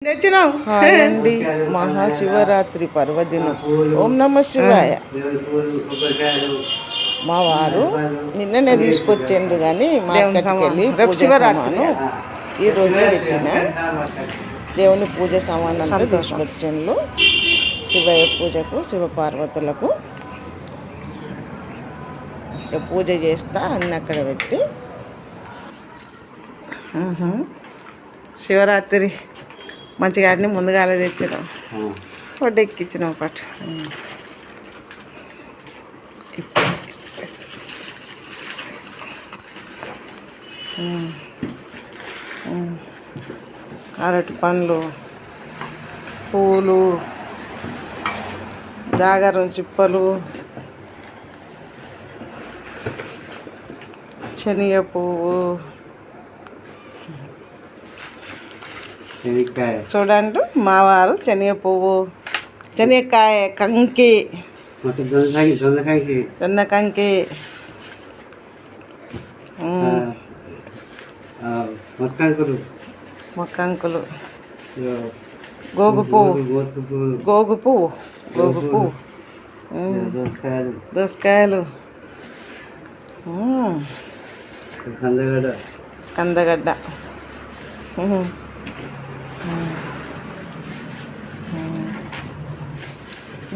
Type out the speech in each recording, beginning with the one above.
Hi అండి, మహాశివరాత్రి పర్వదినం. ఓం నమ శివాయ. మా వారు నిన్ననే తీసుకొచ్చిండ్రు కానీ మార్కెట్కి వెళ్ళి పూజ సామాను ఈరోజే పెట్టిన దేవుని పూజ సామాను అంతా తీసుకొచ్చిండ్రు. శివయ్య పూజకు, శివపార్వతులకు పూజ చేస్తా అన్నీ అక్కడ పెట్టి శివరాత్రి మంచిగా అన్నీ ముందుగానే తెచ్చినాం, ఫుడ్ ఎక్కించినాం ఒకటి. అరటి పండ్లు, పూలు, జాగరం చిప్పలు, శనగ పువ్వు, చూడండి మా వారు శనగ పువ్వు, శనగకాయ కంకి, జొన్న కంకి, మొక్కంకులు, గోగు పువ్వు, గోగు పువ్వు, గోగు పువ్వు, దోసకాయలు, కందగడ్డ,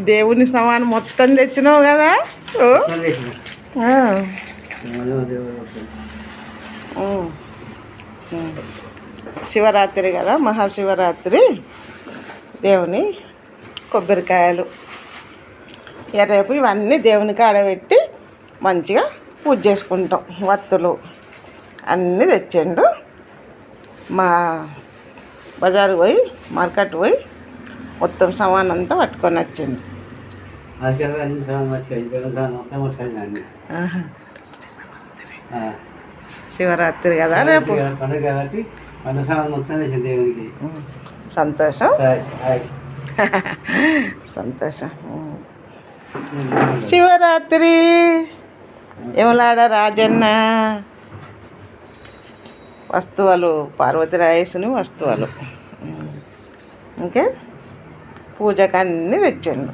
దేవుని సమానం మొత్తం తెచ్చినావు కదా. శివరాత్రి కదా, మహాశివరాత్రి. దేవుని కొబ్బరికాయలు రేపు ఇవన్నీ దేవునికి ఆడబెట్టి మంచిగా పూజ చేసుకుంటాం. వత్తులు అన్నీ తెచ్చిండు. మా బజారు పోయి, మార్కెట్ పోయి మొత్తం సామాన్ అంతా పట్టుకొని వచ్చిండు. శివరాత్రి కదా రేపు. సంతోషం సంతోషం. శివరాత్రి యమలాడ రాజన్న వస్తువులు, పార్వతీరాయేసుని వస్తువులు, ఇంకా పూజకు అన్నీ తెచ్చిండు.